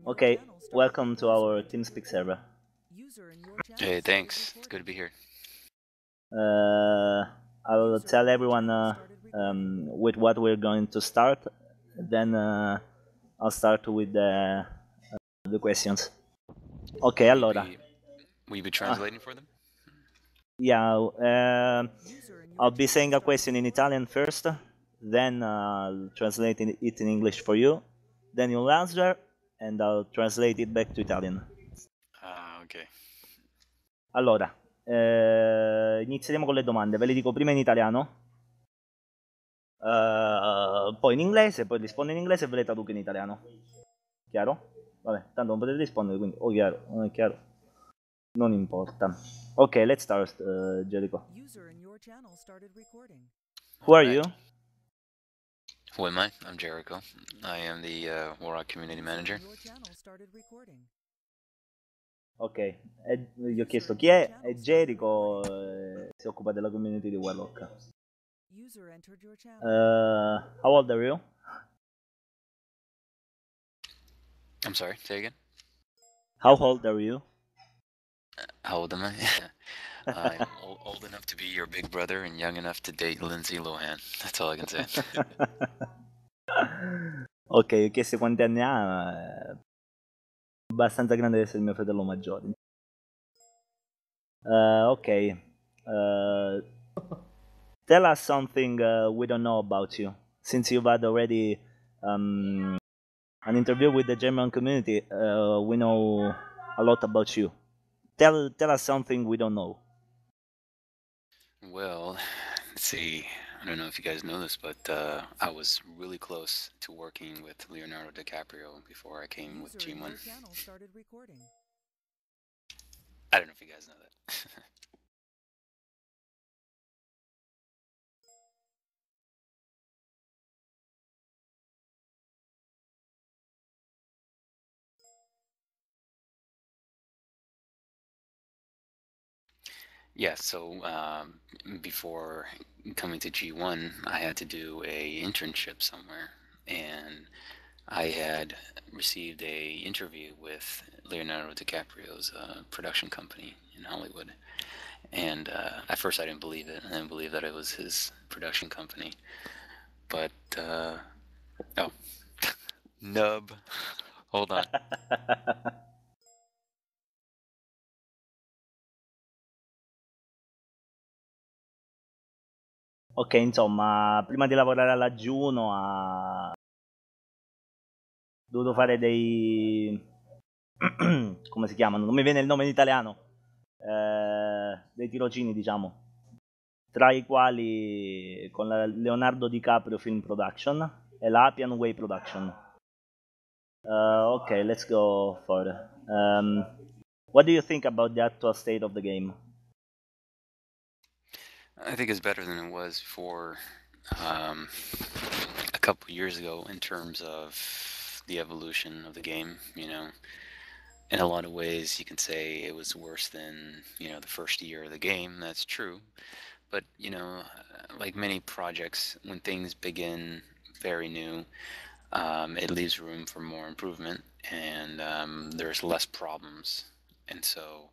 Okay, welcome to our Teamspeak server. Hey, thanks. It's good to be here. I'll tell everyone with what we're going to start. Then I'll start with the questions. Ok, allora. Will you be translating for them? Yeah, I'll be saying a question in Italian first, then I'll translate it in English for you, then you'll answer, and I'll translate it back to Italian. Ok. Allora, inizieremo con le domande, ve le dico prima in italiano, poi in inglese, poi rispondo in inglese e ve le traduco in italiano. Chiaro? Vabbè, tanto non potete rispondere, quindi o chiaro, non è chiaro, non importa. Ok, let's start, Jericho. Who are you? Who am I? I'm Jericho. I am the Warrock Community Manager. Ok, gli ho chiesto chi è, e Jericho si occupa della community di Warlock. How old are you? I'm sorry, say again? How old are you? How old am I? I'm old enough to be your big brother and young enough to date Lindsay Lohan. That's all I can say. Ok, ho chiesto quanti anni ha, abbastanza grande da essere mio fratello maggiore. Ok, tell us something we don't know about you. Since you've had already an interview with the German community, we know a lot about you. Tell us something we don't know. Well, let's see. I don't know if you guys know this, but I was really close to working with Leonardo DiCaprio before I came with G1. I don't know if you guys know that. Yeah, so before coming to G1, I had to do a internship somewhere, and I had received a interview with Leonardo DiCaprio's production company in Hollywood, and at first I didn't believe it. I didn't believe that it was his production company, but oh, nub, hold on. Ok, insomma, prima di lavorare alla Juno ha dovuto fare dei... come si chiamano? Non mi viene il nome in italiano. Dei tirocini, diciamo. Tra i quali con la Leonardo DiCaprio Film Production e la Appian Way Production. Ok, let's go further. What do you think about the actual state of the game? I think it's better than it was for a couple years ago in terms of the evolution of the game. You know, in a lot of ways, you can say it was worse than the first year of the game. That's true, but like many projects, when things begin very new, it leaves room for more improvement, and there's less problems, and so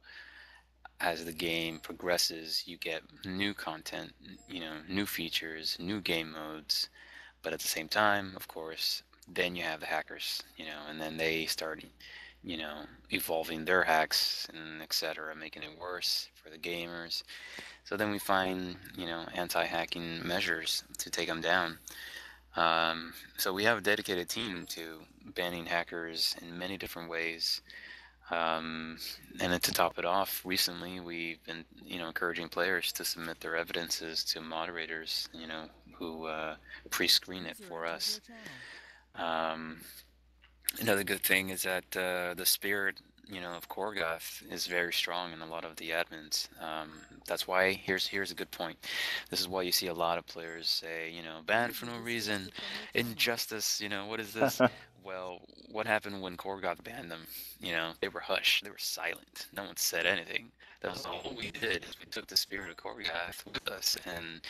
as the game progresses, you get new content, new features, new game modes. But at the same time, of course, then you have the hackers, and then they start, evolving their hacks and etc., making it worse for the gamers. So then we find, anti-hacking measures to take them down. So we have a dedicated team to banning hackers in many different ways. And then to top it off, recently we've been, encouraging players to submit their evidences to moderators, who pre-screen it for us. Another good thing is that the spirit, of Korgoth is very strong in a lot of the admins. That's why here's a good point. This is why you see a lot of players say, banned for no reason, injustice. What is this? Well, what happened when Korgoth banned them? You know, they were hushed. They were silent. No one said anything. That was all we did. Is we took the spirit of Korgoth with us, and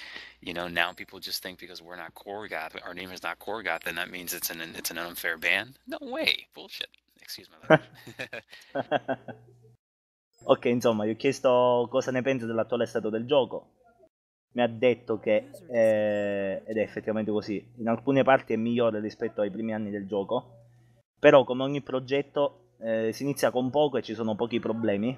you know, now people just think because we're not Korgoth, our name is not Korgoth, then that means it's an unfair ban. No way, bullshit. Excuse my language. Ok, insomma, gli ho chiesto cosa ne pensa dell'attuale stato del gioco. Mi ha detto che, ed è effettivamente così, in alcune parti è migliore rispetto ai primi anni del gioco, però come ogni progetto si inizia con poco e ci sono pochi problemi,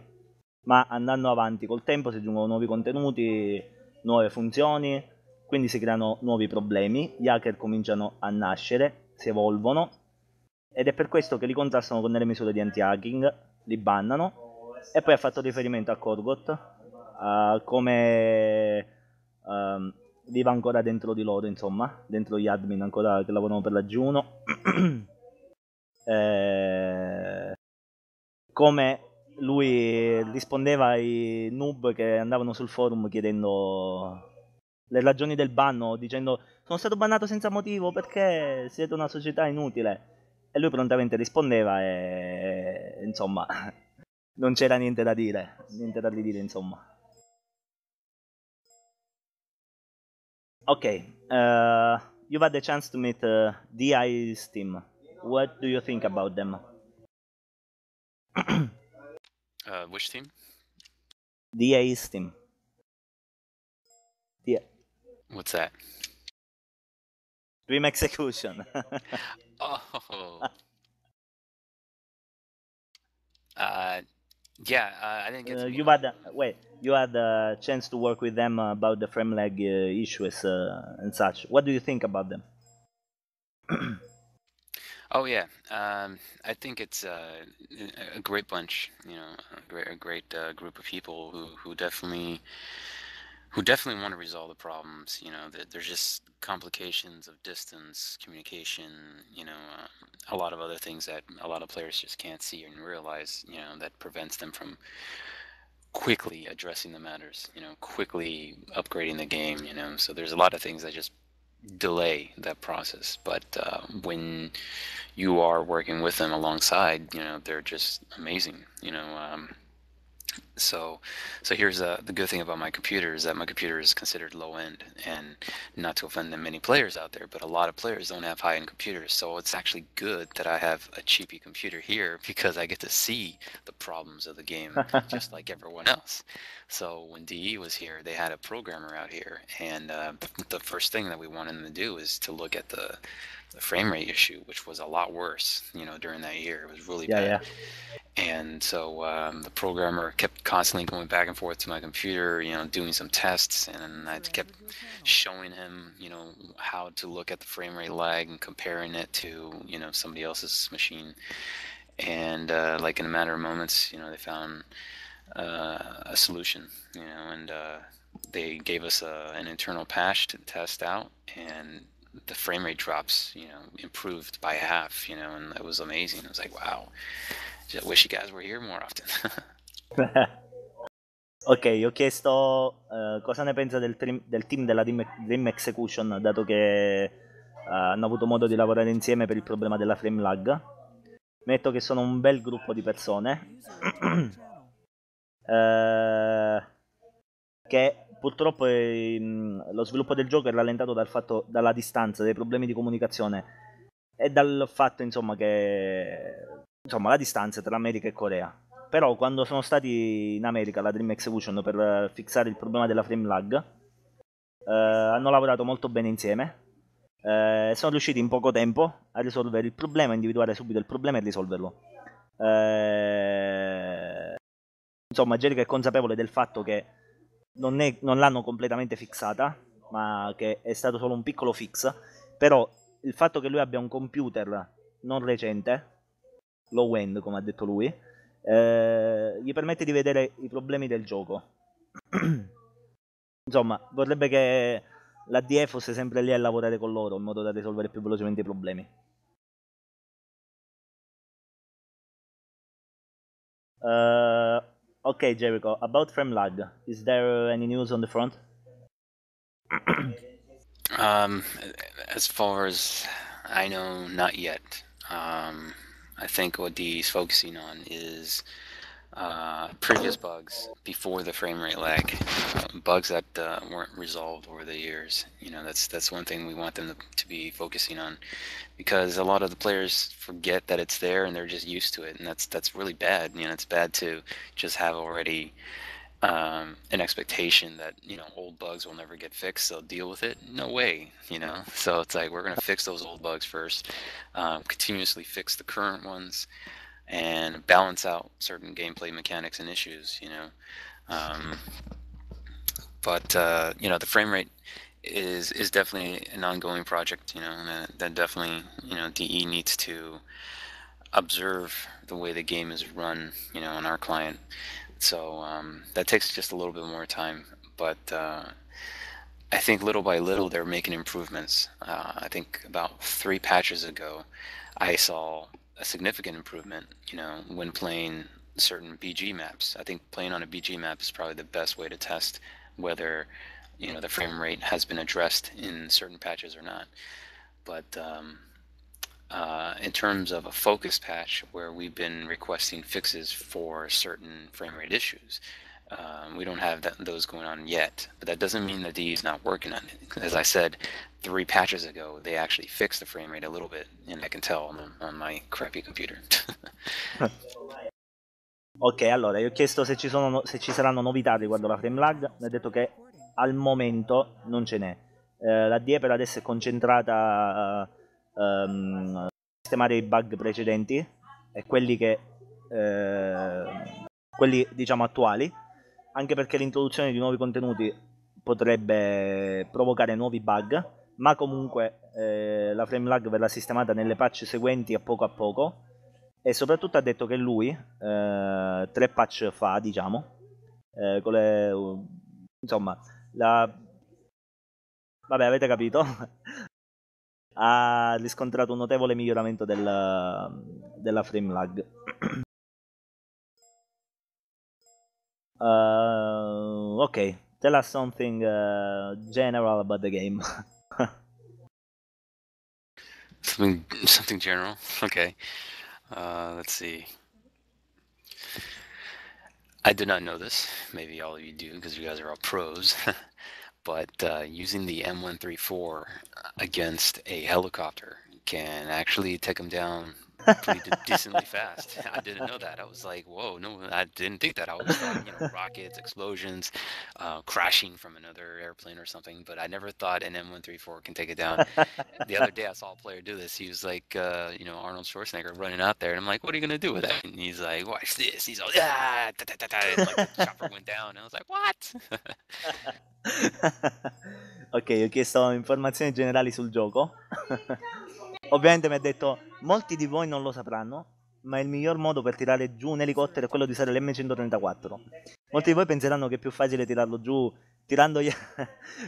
ma andando avanti col tempo si aggiungono nuovi contenuti, nuove funzioni, quindi si creano nuovi problemi, gli hacker cominciano a nascere, si evolvono, ed è per questo che li contrastano con delle misure di anti-hacking, li bannano, e poi ha fatto riferimento a Korgoth, a come viva ancora dentro di loro, insomma, dentro gli admin ancora che lavorano per la G1. Come lui rispondeva ai noob che andavano sul forum chiedendo le ragioni del banno, dicendo sono stato bannato senza motivo perché siete una società inutile, e lui prontamente rispondeva e insomma non c'era niente da ridire, insomma. Ok, you've had the chance to meet DI's team. What do you think about them? Which team? DI's team. What's that? Dream Execution. Oh. Yeah, I didn't get to meet you had a chance to work with them about the frame lag issues and such. What do you think about them? Oh yeah, I think it's a great bunch. You know, a great group of people who definitely want to resolve the problems. You know, there's just complications of distance, communication. You know, a lot of other things that a lot of players just can't see and realize. You know, that prevents them from quickly addressing the matters. You know, quickly upgrading the game. You know, so there's a lot of things that just delay that process. But when you are working with them alongside, you know, they're just amazing. You know, so here's the good thing about my computer is that my computer is considered low end, and not to offend the many players out there, but a lot of players don't have high end computers. So it's actually good that I have a cheapy computer here because I get to see the problems of the game just like everyone else. So when DE was here, they had a programmer out here, and the first thing that we wanted them to do is to look at the frame rate issue, which was a lot worse, you know, during that year. It was really bad. Yeah. And so the programmer kept constantly going back and forth to my computer, you know, doing some tests, and I kept showing him, you know, how to look at the frame rate lag and comparing it to, you know, somebody else's machine. And like in a matter of moments, you know, they found a solution, you know, and they gave us an internal patch to test out, and the frame rate drops, you know, improved by half, you know, and it was amazing. I was like, wow. I wish you guys were here more often. Ok, ho chiesto cosa ne pensa del team della Dream Execution, dato che hanno avuto modo di lavorare insieme per il problema della frame lag. Mi ha detto che sono un bel gruppo di persone che purtroppo lo sviluppo del gioco è rallentato dalla distanza, dai problemi di comunicazione e dal fatto, insomma, che la distanza tra America e Corea. Però quando sono stati in America, la Dream Execution, per fissare il problema della frame lag, hanno lavorato molto bene insieme. Sono riusciti in poco tempo a risolvere il problema, individuare subito il problema e risolverlo. Insomma, Jericho è consapevole del fatto che non l'hanno completamente fissata, ma che è stato solo un piccolo fix. Però il fatto che lui abbia un computer non recente, low end come ha detto lui, gli permette di vedere i problemi del gioco. Insomma, vorrebbe che la DE fosse sempre lì a lavorare con loro in modo da risolvere più velocemente i problemi. Ok, Jericho, about frame lag, is there any news on the front? As far as I know, not yet. I think what DE is focusing on is previous bugs before the frame rate lag, bugs that weren't resolved over the years. That's one thing we want them to be focusing on, because a lot of the players forget that it's there and they're just used to it, and that's really bad. It's bad to just have already an expectation that old bugs will never get fixed, so deal with it. No way. So it's like, we're going to fix those old bugs first, continuously fix the current ones, and balance out certain gameplay mechanics and issues. But the frame rate is definitely an ongoing project. And that definitely DE needs to observe the way the game is run on our client. So that takes just a little bit more time, but I think little by little they're making improvements. I think about 3 patches ago, I saw a significant improvement, when playing certain BG maps. I think playing on a BG map is probably the best way to test whether, the frame rate has been addressed in certain patches or not. But in terms of a focus patch where we've been requesting fixes for certain frame rate issues, we don't have those going on yet. But that doesn't mean that DE is not working on it. As I said, 3 patches ago, they actually fixed the frame rate a little bit, and I can tell on my crappy computer. Ok, allora io ho chiesto se ci saranno novità riguardo la frame lag, mi ha detto che al momento non ce n'è. La DE per adesso è concentrata a sistemare i bug precedenti e quelli quelli diciamo attuali, anche perché l'introduzione di nuovi contenuti potrebbe provocare nuovi bug, ma comunque la frame lag verrà sistemata nelle patch seguenti a poco, e soprattutto ha detto che lui 3 patch fa, diciamo, con le, insomma, vabbè, avete capito, ha riscontrato un notevole miglioramento della frame lag. Ok, tell us something general about the game. Something general. Okay. Let's see. I did not know this. Maybe all of you do, because you guys are all pros. But using the M134 against a helicopter can actually take them down pretty decently fast. I didn't know that. I was like, whoa, no, I didn't think that. I always thought, rockets, explosions, crashing from another airplane or something, but I never thought an M134 can take it down. The other day I saw a player do this. He was like, Arnold Schwarzenegger running out there, and I'm like, what are you going to do with that? And he's like, watch this. He's all, ah, ta, ta, ta, ta, and like the chopper went down, and I was like, what? Ok, ho chiesto informazioni generali sul gioco. Ovviamente mi ha detto, molti di voi non lo sapranno, ma il miglior modo per tirare giù un elicottero è quello di usare l'M134. Molti di voi penseranno che è più facile tirarlo giù tirandogli,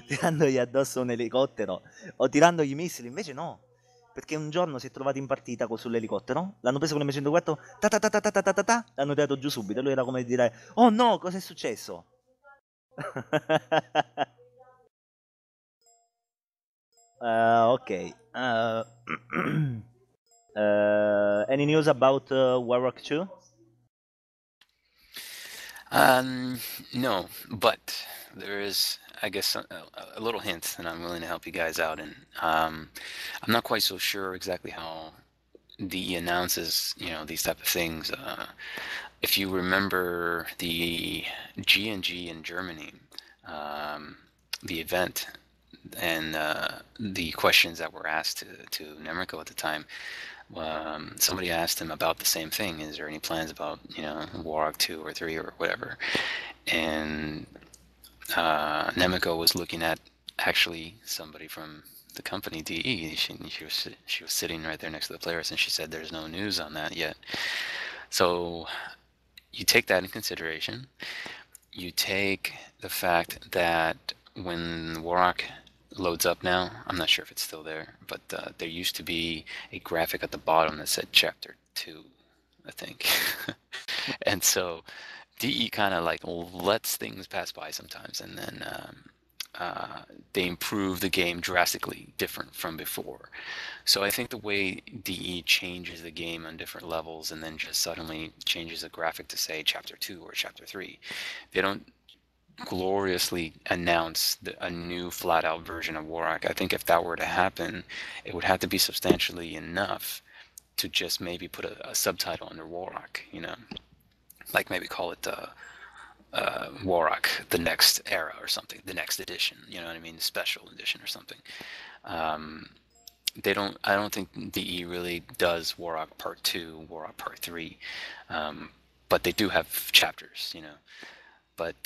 tirandogli addosso un elicottero o tirandogli missili, invece no. Perché un giorno si è trovato in partita sull'elicottero, l'hanno preso con l'M104, l'hanno tirato giù subito, e lui era come dire, oh no, cosa è successo? Ok. Any news about Warrock 2? No, but there is, I guess, a little hint, and I'm willing to help you guys out. And I'm not quite so sure exactly how DE announces, these type of things. If you remember the G&G in Germany, the event and the questions that were asked to Nemrico at the time, somebody asked him about the same thing. Is there any plans about, Warhawk 2 or 3 or whatever? And Nemiko was looking at actually somebody from the company DE. She was sitting right there next to the players, and she said there's no news on that yet. So you take that in consideration. You take the fact that when Warhawk loads up now, I'm not sure if it's still there, but there used to be a graphic at the bottom that said Chapter 2, I think. And so DE kind of like lets things pass by sometimes, and then they improve the game drastically different from before. So I think the way DE changes the game on different levels and then just suddenly changes a graphic to say chapter 2 or chapter 3, they don't gloriously announce a new flat out version of Warrock. I think if that were to happen, it would have to be substantially enough to just maybe put a subtitle under Warrock, like maybe call it Warrock, the next era or something, the next edition, you know what I mean, special edition or something. I don't think DE really does Warrock Part 2, Warrock Part 3, but they do have chapters, But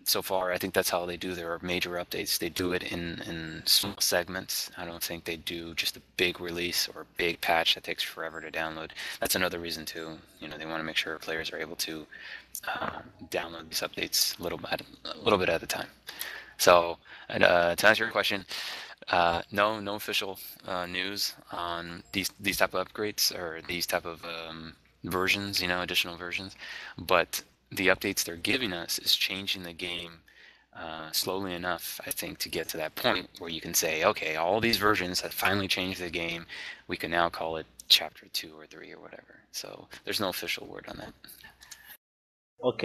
so far, I think that's how they do their major updates. They do it in small segments. I don't think they do just a big release or a big patch that takes forever to download. That's another reason too. They want to make sure players are able to download these updates a little bit at a time. So, to answer your question, no official news on these type of upgrades or these type of versions, additional versions, but the updates they're giving us is changing the game slowly enough, I think, to get to that point where you can say, okay, all these versions have finally changed the game. We can now call it chapter 2 or 3 or whatever. So there's no official word on that. Ok,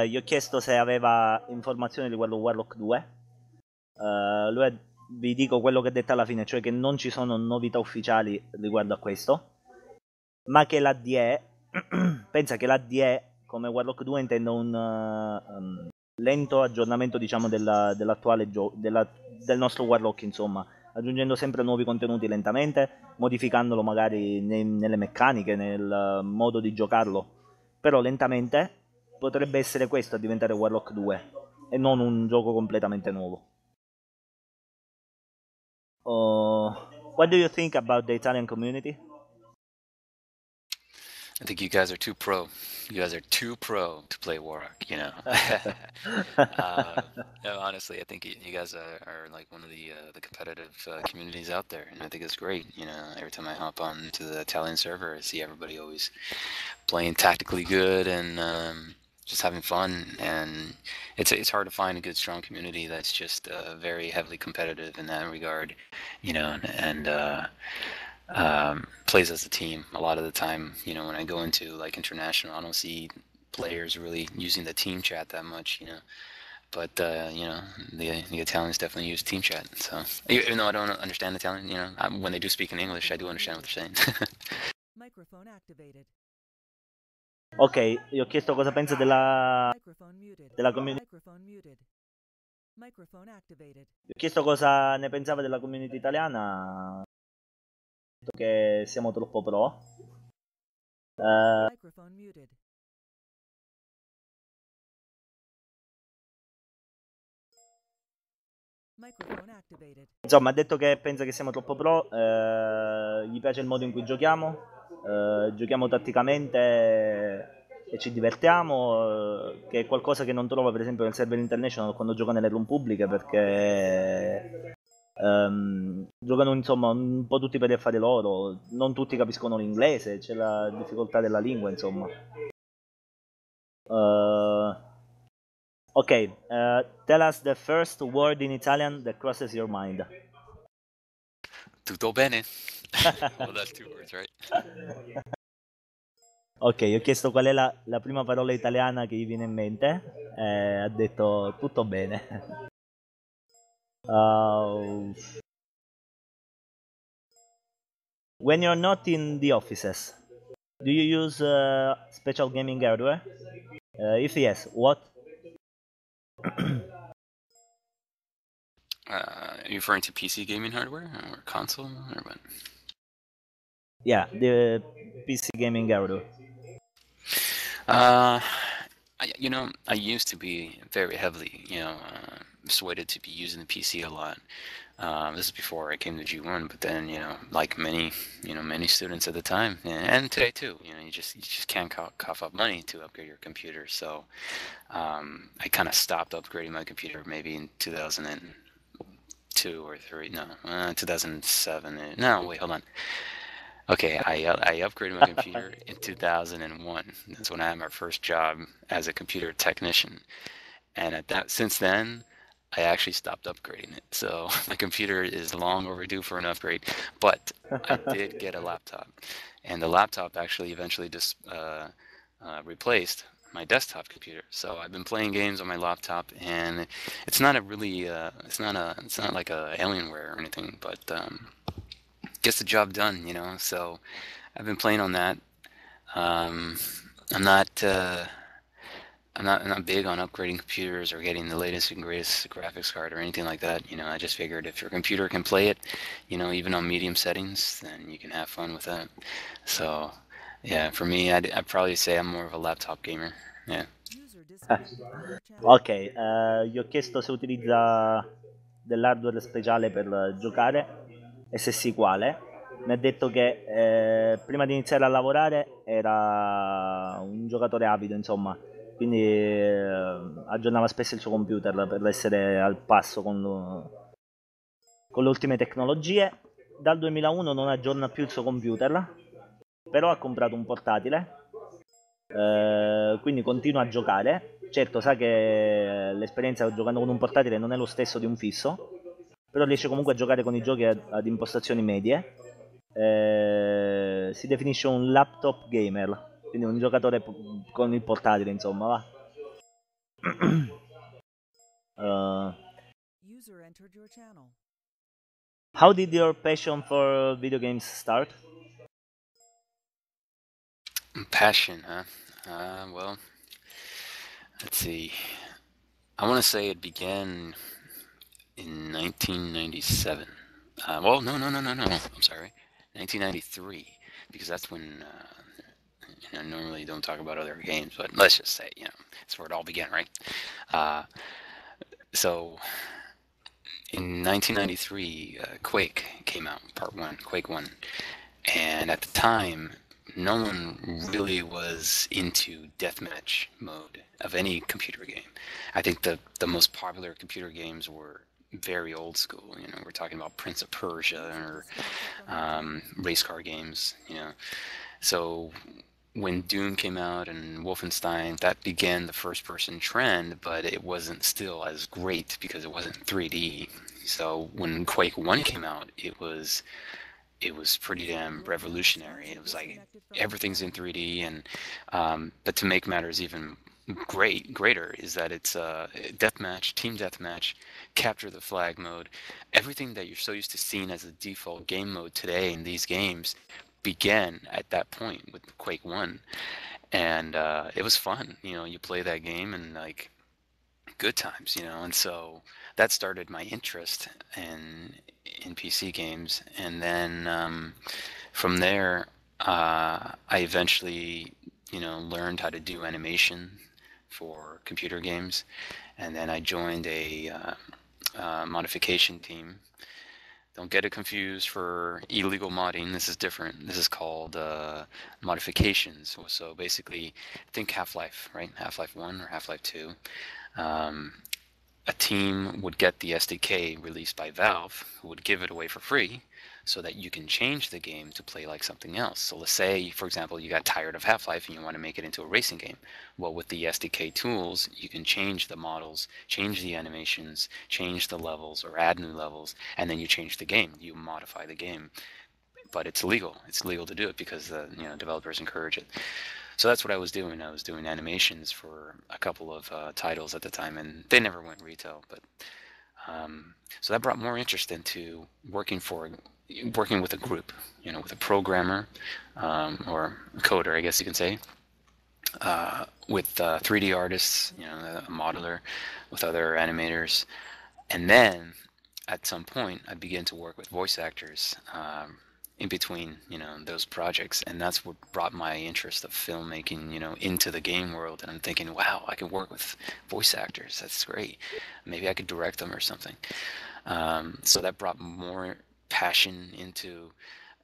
gli ho chiesto se aveva informazioni riguardo Warlock 2. Vi dico quello che ha detto alla fine, cioè che non ci sono novità ufficiali riguardo a questo, ma che la DE pensa che la DE come Warlock 2 intenda un lento aggiornamento, diciamo, dell'attuale del nostro Warlock, insomma, aggiungendo sempre nuovi contenuti lentamente, modificandolo magari nelle meccaniche, nel modo di giocarlo, però lentamente. Potrebbe essere questo a diventare Warlock 2 e non un gioco completamente nuovo. What do you think about the Italian community? I think you guys are too pro. You guys are too pro to play Warrock, No, honestly, I think you guys are like one of the competitive communities out there, and I think it's great. Every time I hop on to the Italian server, I see everybody always playing tactically good and just having fun. And it's hard to find a good, strong community that's just very heavily competitive in that regard, and plays as a team a lot of the time. When I go into like international, I don't see players really using the team chat that much, but the Italians definitely use team chat. So even though I don't understand Italian, when they do speak in English, I do understand what they're saying. Microphone activated. Ok, gli ho chiesto cosa pensa della community. Microphone activated. Gli ho chiesto cosa ne pensava della community italiana. Ha detto che siamo troppo pro. Microphone muted. Microphone activated. Insomma, ha detto che pensa che siamo troppo pro. Gli piace il modo in cui giochiamo. Giochiamo tatticamente e ci divertiamo, che è qualcosa che non trova per esempio nel server international quando gioca nelle room pubbliche, perché giocano insomma un po' tutti per gli affari loro, non tutti capiscono l'inglese, c'è la difficoltà della lingua, insomma. Ok, tell us the first word in Italian that crosses your mind. Tutto bene. Well, that's 2 words, right? Ok, ho chiesto qual è la prima parola italiana che gli viene in mente. Ha detto tutto bene. When you're not in the offices, do you use special gaming hardware? If yes, what? Are you referring to PC gaming hardware or console or what? Yeah, the PC gaming hardware. I used to be very heavily, persuaded to be using the PC a lot. This is before I came to G1, but then, like many students at the time, and today too, you just can't cough up money to upgrade your computer. So I kind of stopped upgrading my computer maybe in 2002 or 3, no, 2007. No, wait, hold on. Okay, I upgraded my computer in 2001. That's when I had my first job as a computer technician. And since then, I actually stopped upgrading it. So my computer is long overdue for an upgrade, but I did get a laptop, and the laptop actually eventually just replaced my desktop computer. So I've been playing games on my laptop, and it's not a really, it's not like a Alienware or anything, but gets the job done, you know. So I've been playing on that. Um, I'm not. I'm not big on upgrading computers or getting the latest and greatest graphics card or anything like that. You know, I just figured if your computer can play it, you know, even on medium settings, then you can have fun with that. So, yeah, for me, I'd probably say I'm more of a laptop gamer. Yeah. User disconnected from your channel. Ok, gli ho chiesto se utilizza dell'hardware speciale per giocare e se sì quale. Mi ha detto che prima di iniziare a lavorare era un giocatore avido, insomma, quindi aggiornava spesso il suo computer per essere al passo con le ultime tecnologie. Dal 2001 non aggiorna più il suo computer, però ha comprato un portatile, quindi continua a giocare. Certo, sa che l'esperienza giocando con un portatile non è lo stesso di un fisso, però riesce comunque a giocare con i giochi ad impostazioni medie. Si definisce un laptop gamer, quindi un giocatore con il portatile, insomma, va. User entered your channel. How did your passion for video games start? Passion, huh? Well, let's see. I want to say it began in 1997. Well, no. I'm sorry, 1993, because that's when you know, normally don't talk about other games, but let's just say, you know, that's where it all began, right? So in 1993, Quake came out, Part 1, Quake 1. And at the time, no one really was into deathmatch mode of any computer game. I think the most popular computer games were very old school. You know, we're talking about Prince of Persia or race car games. You know, so when Doom came out and Wolfenstein, that began the first-person trend, but it wasn't still as great because it wasn't 3D. So when Quake 1 came out, it was pretty damn revolutionary. It was like everything's in 3D, and but to make matters even greater is that it's deathmatch, team deathmatch, capture the flag mode, everything that you're so used to seeing as a default game mode today in these games began at that point with Quake 1, and it was fun. You know, you play that game and like good times, you know, and so that started my interest in PC games, and then from there, I eventually, you know, learned how to do animation for computer games, and then I joined a modification team. Don't get it confused for illegal modding. This is different. This is called modifications. So basically, think Half-Life, right? Half-Life 1 or Half-Life 2. A team would get the SDK released by Valve, who would give it away for free, so that you can change the game to play like something else. So let's say, for example, you got tired of Half-Life and you want to make it into a racing game. Well, with the SDK tools, you can change the models, change the animations, change the levels, or add new levels, and then you change the game. You modify the game. But it's legal. It's legal to do it because the developers encourage it. So that's what I was doing. I was doing animations for a couple of titles at the time, and they never went retail. But so that brought more interest into working with a group, you know, with a programmer or a coder, I guess you can say, with 3D artists, you know, a modeler, with other animators, and then at some point I began to work with voice actors in between, you know, those projects, and that's what brought my interest of filmmaking, you know, into the game world. And I'm thinking, wow, I could work with voice actors. That's great. Maybe I could direct them or something. So that brought more passion into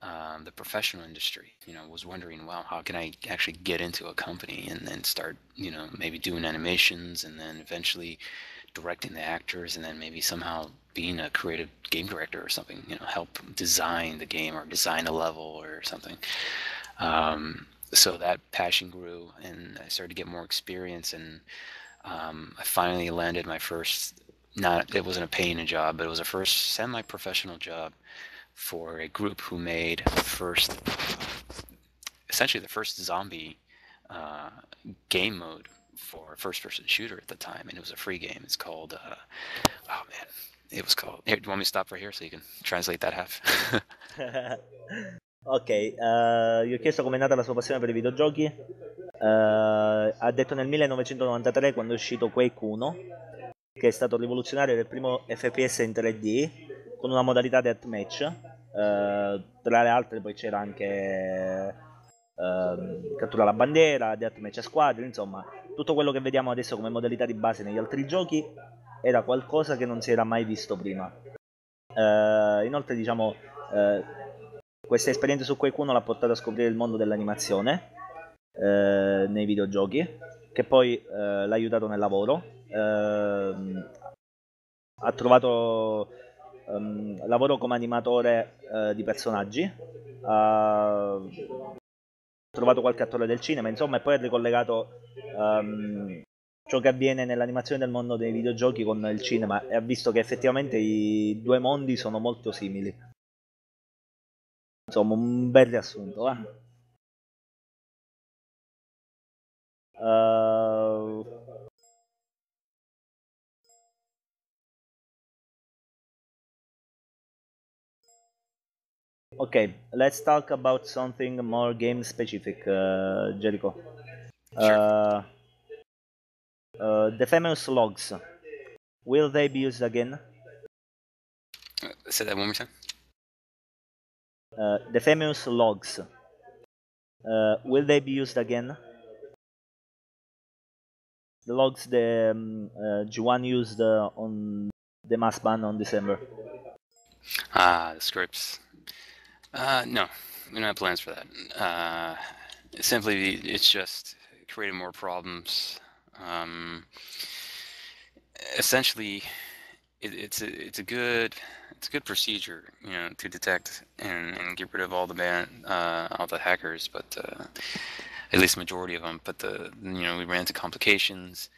the professional industry. You know, was wondering, wow, how can I actually get into a company and then start, you know, maybe doing animations and then eventually directing the actors and then maybe somehow being a creative game director or something, you know, help design the game or design a level or something. So that passion grew and I started to get more experience, and I finally landed my first it wasn't a paying job, but it was a first semi-professional job for a group who made essentially the first zombie game mode for a first-person shooter at the time, and it was a free game. It's called oh man, it was called. Here, do you want me to stop right here so you can translate that half? Ok, gli ho chiesto com'è nata la sua passione per i videogiochi. Ha detto nel 1993, quando è uscito Quake 1, che è stato rivoluzionario del primo FPS in 3D con una modalità deathmatch. Tra le altre poi c'era anche cattura la bandiera, deathmatch a squadre, insomma tutto quello che vediamo adesso come modalità di base negli altri giochi era qualcosa che non si era mai visto prima. Inoltre diciamo questa esperienza su Quake 1 l'ha portato a scoprire il mondo dell'animazione nei videogiochi, che poi l'ha aiutato nel lavoro. Ha trovato lavoro come animatore di personaggi, ha trovato qualche attore del cinema, insomma, e poi ha ricollegato ciò che avviene nell'animazione del mondo dei videogiochi con il cinema e ha visto che effettivamente i due mondi sono molto simili. Insomma, un bel riassunto. Okay, let's talk about something more game specific, Jericho. Sure. The famous logs, will they be used again? Say that one more time. The famous logs, will they be used again? The logs the Juan used on the mass ban on December. The scripts. No, we don't have plans for that. Simply, it's just created more problems. Essentially, it's a good procedure, to detect and get rid of all the hackers, but at least the majority of them. But we ran into complications,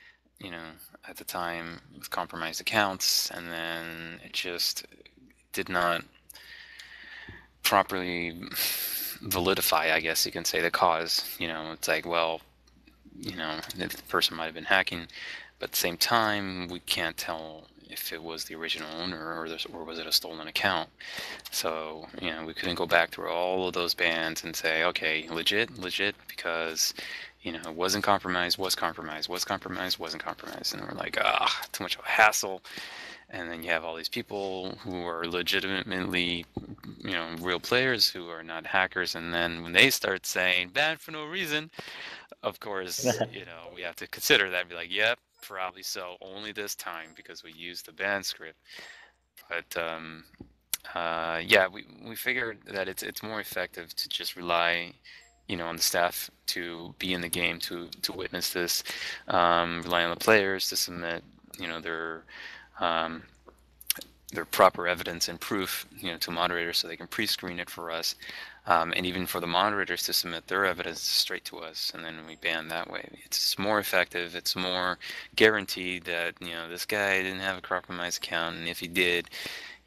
at the time with compromised accounts, and then it just did not properly validify, I guess you can say, the cause. It's like, well, the person might have been hacking, but at the same time, we can't tell if it was the original owner or was it a stolen account. So, we couldn't go back through all of those bans and say, okay, legit, because, it wasn't compromised, wasn't compromised. And we're like, too much of a hassle. And then you have all these people who are legitimately, real players who are not hackers. And then when they start saying bad for no reason, of course, we have to consider that and be like, yep, probably so. Only this time because we used the ban script. But yeah, we figured that it's more effective to just rely, on the staff to be in the game to witness this, rely on the players to submit, their proper evidence and proof, to moderators so they can pre-screen it for us, and even for the moderators to submit their evidence straight to us, and then we ban that way. It's more effective. It's more guaranteed that this guy didn't have a compromised account, and if he did,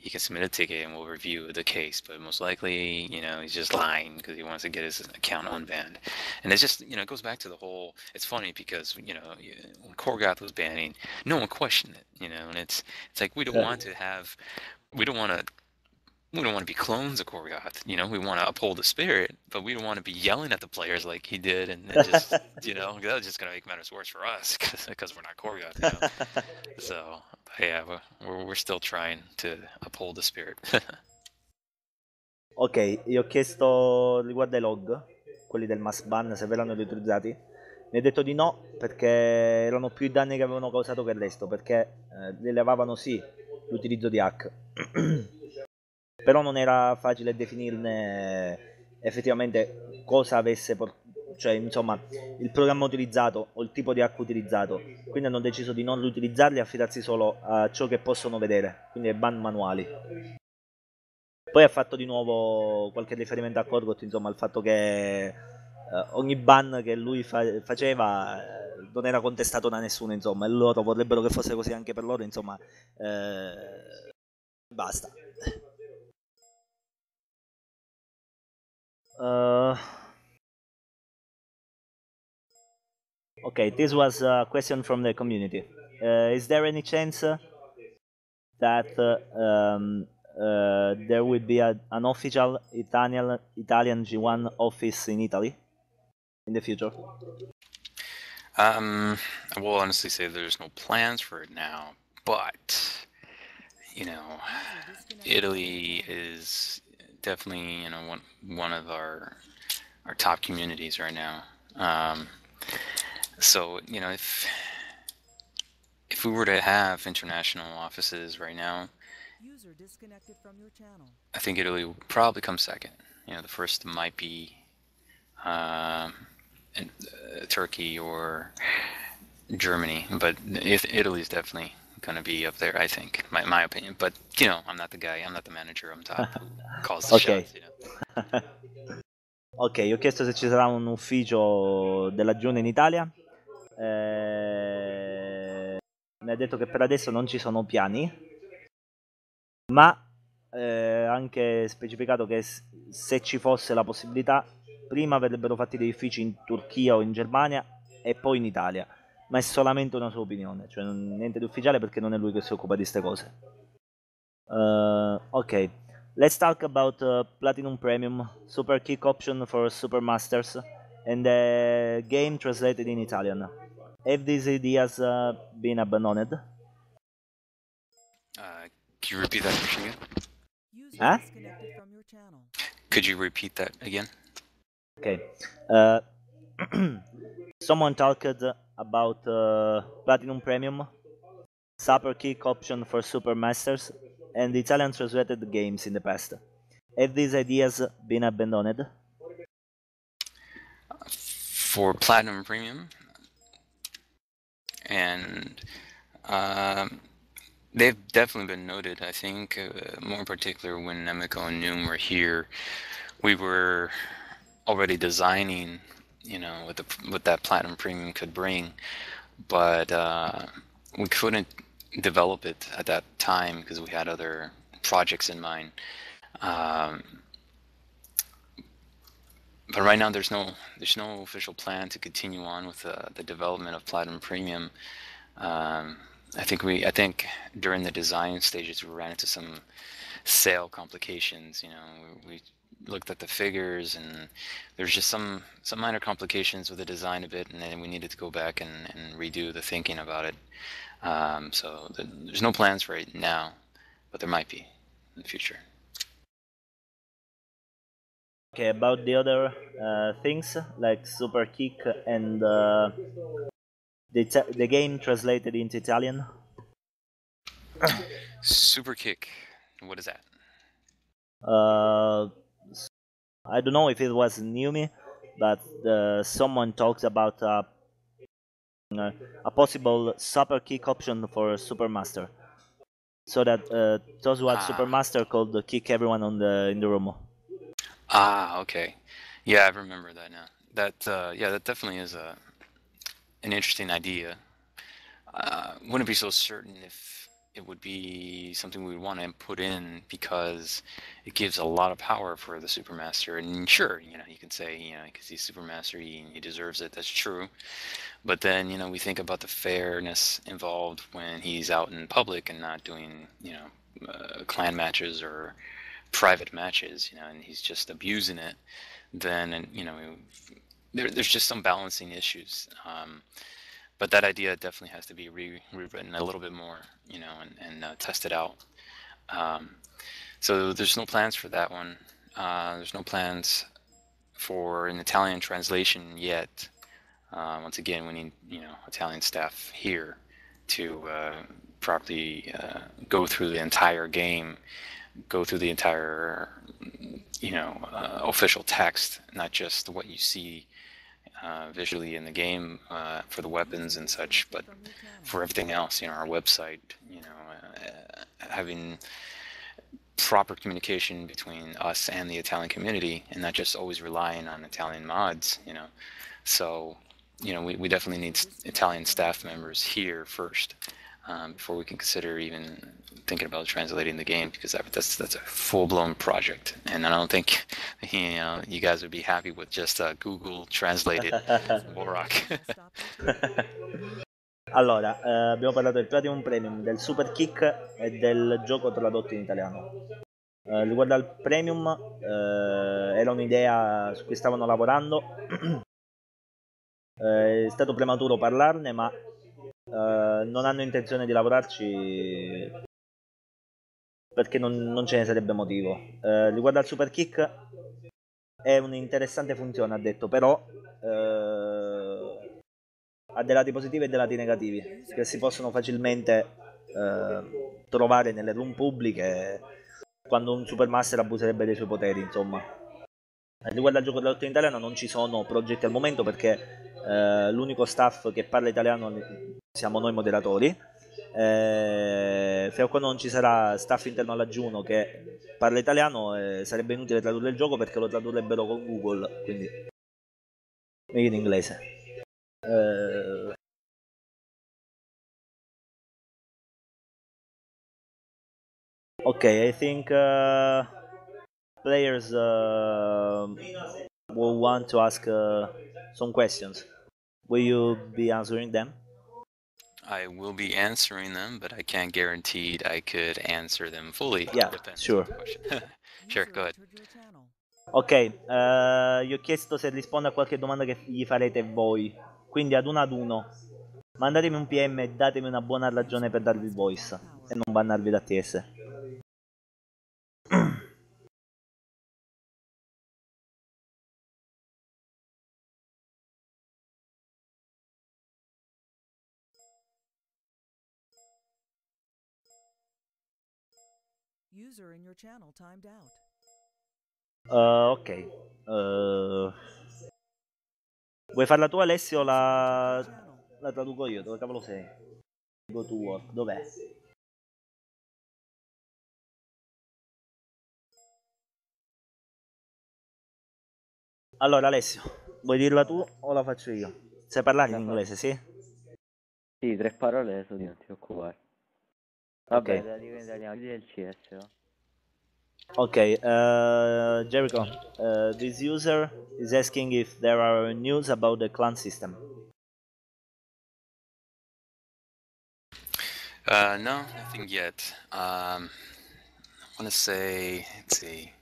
he can submit a ticket and we'll review the case. But most likely, he's just lying because he wants to get his account unbanned. And it's just, it goes back to the whole. It's funny because when Korgoth was banning, no one questioned it. And it's like we don't want to be clones of Korgoth. We want to uphold the spirit, but we don't want to be yelling at the players like he did, and just that's just gonna make matters worse for us because we're not Korgoth. So yeah, we're still trying to uphold the spirit. Ok, gli ho chiesto riguardo ai log, quelli del mass ban, se verranno riutilizzati. Mi ha detto di no, perché erano più i danni che avevano causato che il resto, perché rilevavano sì l'utilizzo di hack, però non era facile definirne effettivamente cosa avesse cioè insomma il programma utilizzato o il tipo di hack utilizzato, quindi hanno deciso di non riutilizzarli e affidarsi solo a ciò che possono vedere, quindi ai ban manuali. Poi ha fatto di nuovo qualche riferimento a Korgoth, insomma, al fatto che ogni ban che lui faceva non era contestato da nessuno, insomma, e loro vorrebbero che fosse così anche per loro, insomma, basta. Okay, this was a question from the community. Is there any chance that there will be an official Italian G1 office in Italy in the future? I will honestly say there's no plans for it now, but Italy is definitely one of our top communities right now. So if we were to have international offices right now, User disconnected from your channel. I think Italy would probably come second. The first might be Turkey or Germany, but Italy is definitely going to be up there, I think, my opinion. But I'm not the guy, I'm not the manager on top who calls the Ok. shots. Ok, ho chiesto se ci sarà un ufficio della Giune in Italia. Mi ha detto che per adesso non ci sono piani, ma ha anche specificato che se ci fosse la possibilità, prima verrebbero fatti degli uffici in Turchia o in Germania e poi in Italia. Ma è solamente una sua opinione, cioè niente di ufficiale, perché non è lui che si occupa di queste cose. Ok, let's talk about Platinum Premium, Super Kick option for Super Masters, and the game translated in Italian. Have these ideas been abandoned? Can you repeat that question again? User Huh? disconnected from your channel. Could you repeat that again? Okay. Someone talked about Platinum Premium, Super Kick option for Super Masters, and Italian translated games in the past. Have these ideas been abandoned? For Platinum Premium, and they've definitely been noted. I think more in particular when Nemiko and Noom were here, we were already designing, what that Platinum Premium could bring, but we couldn't develop it at that time because we had other projects in mind. But right now, there's no official plan to continue on with the development of Platinum Premium. I think during the design stages we ran into some sale complications. We looked at the figures and there's just some minor complications with the design a bit, and then we needed to go back and redo the thinking about it. So there's no plans for it now, but there might be in the future. Okay, about the other things like Super Kick and the game translated into Italian. Super Kick, what is that? I don't know if it was Numi, but someone talked about a possible Super Kick option for Super Master, so that those who had Super Master could kick everyone in the room. Okay. Yeah, I remember that now. That that definitely is an interesting idea. Wouldn't be so certain if it would be something we would want to put in, because it gives a lot of power for the Supermaster. And sure, you can say, because he's Supermaster, he deserves it. That's true. But then, we think about the fairness involved when he's out in public and not doing, clan matches or private matches, and he's just abusing it. Then, there's just some balancing issues. But that idea definitely has to be rewritten a little bit more, and tested out. So there's no plans for that one. There's no plans for an Italian translation yet. Once again, we need Italian staff here to properly go through the entire game, go through the entire official text, not just what you see visually in the game for the weapons and such, but for everything else, our website, having proper communication between us and the Italian community, and not just always relying on Italian mods, So we definitely need Italian staff members here first before we can consider even thinking about translating the game, because that's a full-blown project, and I don't think you guys would be happy with just Google translated Warrock. Allora, abbiamo parlato del Platinum Premium, del Super Kick e del gioco tradotto in italiano. Riguardo al Premium, era un'idea su cui stavano lavorando. È stato prematuro parlarne, ma non hanno intenzione di lavorarci perché non ce ne sarebbe motivo. Riguardo al Super Kick, è un'interessante funzione, ha detto, però ha dei lati positivi e dei lati negativi che si possono facilmente trovare nelle room pubbliche quando un Supermaster abuserebbe dei suoi poteri, insomma. Riguardo al gioco dell'otto in italiano non ci sono progetti al momento perché l'unico staff che parla italiano siamo noi moderatori. Fino a quando non ci sarà staff interno alla Juno che parla italiano, sarebbe inutile tradurre il gioco perché lo tradurrebbero con Google, quindi in inglese. Okay, I think players will want to ask some questions. Will you be answering them? I will be answering them, but I can't guarantee I could answer them fully. Yeah, Depends sure. on the question. Sure, go ahead. Ok, gli ho chiesto se risponde a qualche domanda che gli farete voi. Quindi ad uno, mandatemi un PM e datemi una buona ragione per darvi il voice e non bannarvi da TS. User in your channel timed out. Ok. Vuoi farla tu, Alessio, o la traduco io? Dove cavolo sei? Go to work, dov'è? Allora, Alessio, vuoi dirla tu o la faccio io? Sai parlare in inglese, sì? Sì, 3 parole le so di non ti occupare. Vabbè, te la dico in italiano, chiedi del CS, va. Okay, Jericho, this user is asking if there are news about the clan system. No, nothing yet. I want to say, let's see.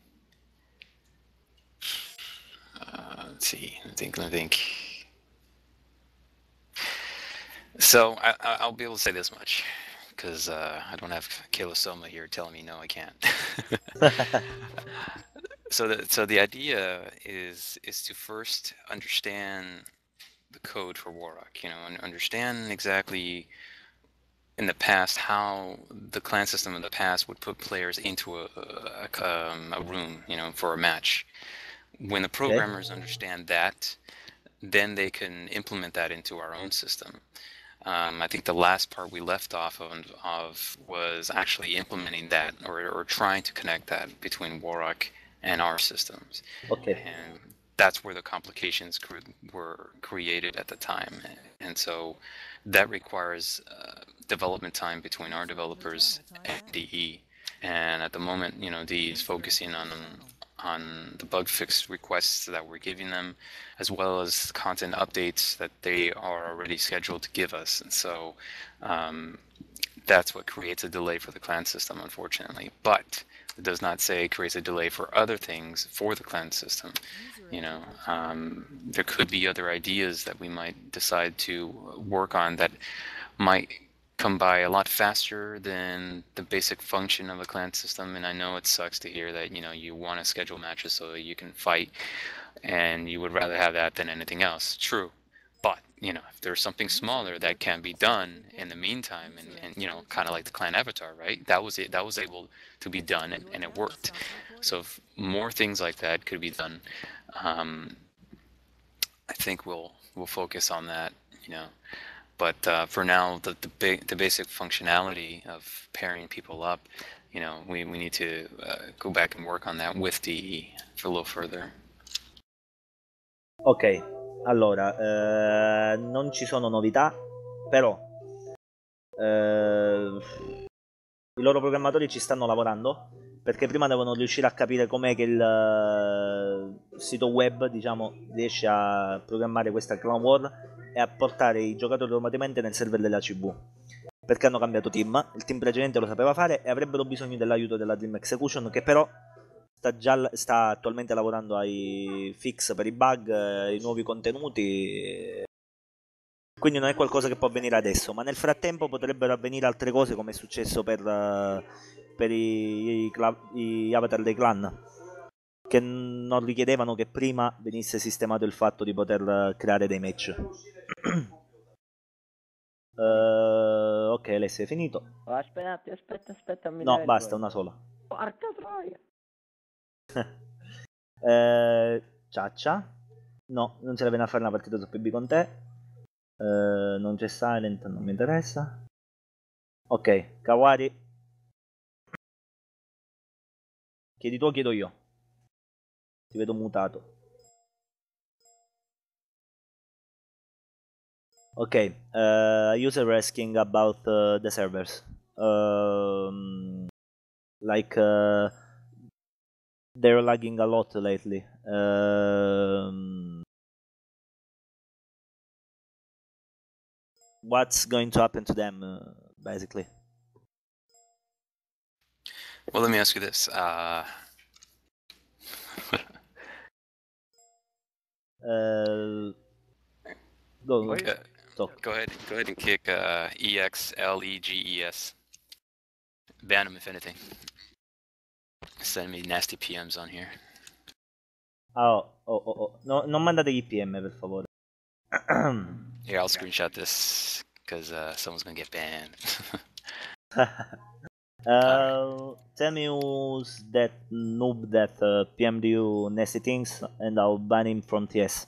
Let me think. So I'll be able to say this much, because I don't have Kayla Soma here telling me no, I can't. So the idea is to first understand the code for Warrock, and understand exactly in the past how the clan system in the past would put players into a room, for a match. When the programmers understand that, then they can implement that into our own system. I think the last part we left off of was actually implementing that, or trying to connect that between Warrock and our systems. Okay. And that's where the complications were created at the time. And so that requires development time between our developers and DE. And at the moment, DE is focusing on the bug fix requests that we're giving them, as well as content updates that they are already scheduled to give us. And so that's what creates a delay for the clan system, unfortunately. But it does not say it creates a delay for other things for the clan system. There could be other ideas that we might decide to work on that might come by a lot faster than the basic function of a clan system. And I know it sucks to hear that you want to schedule matches so that you can fight, and you would rather have that than anything else. True. But if there's something smaller that can be done in the meantime, and kind of like the clan avatar, right? That was able to be done, and it worked. So if more things like that could be done, I think we'll focus on that. But for now, the basic functionality of pairing people up, we need to go back and work on that with DE for a little further. Ok, Allora, non ci sono novità, però i loro programmatori ci stanno lavorando, perché prima devono riuscire a capire com'è che il sito web, diciamo, riesce a programmare questa Clone War e a portare i giocatori automaticamente nel server della CV, perché hanno cambiato team. Il team precedente lo sapeva fare e avrebbero bisogno dell'aiuto della Dream Execution, che però sta attualmente lavorando ai fix per i bug, i nuovi contenuti, quindi non è qualcosa che può avvenire adesso, ma nel frattempo potrebbero avvenire altre cose, come è successo per gli avatar dei clan, che non richiedevano che prima venisse sistemato il fatto di poter creare dei match. Ok, Alessio, è finito? Aspetta. No, basta, una sola. Porca troia. Ciaccia. No, non ce la viene a fare una partita su PB con te. Non c'è Silent, non mi interessa. Ok, Kawari. Chiedi tu o chiedo io? Ti vedo mutato. Ok, user asking about the servers. Like they're lagging a lot lately. What's going to happen to them, basically? Well, let me ask you this. Go ahead and kick exLeges. Ban him if anything. Send me nasty PMs on here. Oh. No, non mandate gli PM, per favore. Here, I'll screenshot this because someone's gonna get banned. Tell me who's that noob that PM'd you nasty things, and I'll ban him from TS.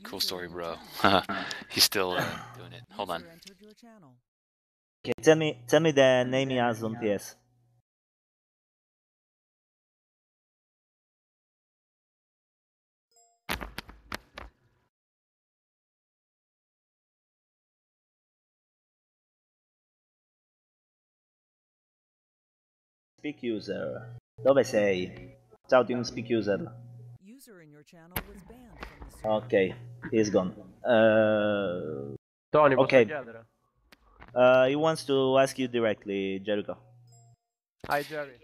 Cool story, bro. He's still doing it. Hold on. Okay, tell me the name he has on TS. Speak user. Dove sei? Ciao Teamspeak user. Ok, he's gone. Tony, okay. chiedere? He wants to ask you directly, Jericho. Hi, Jerry.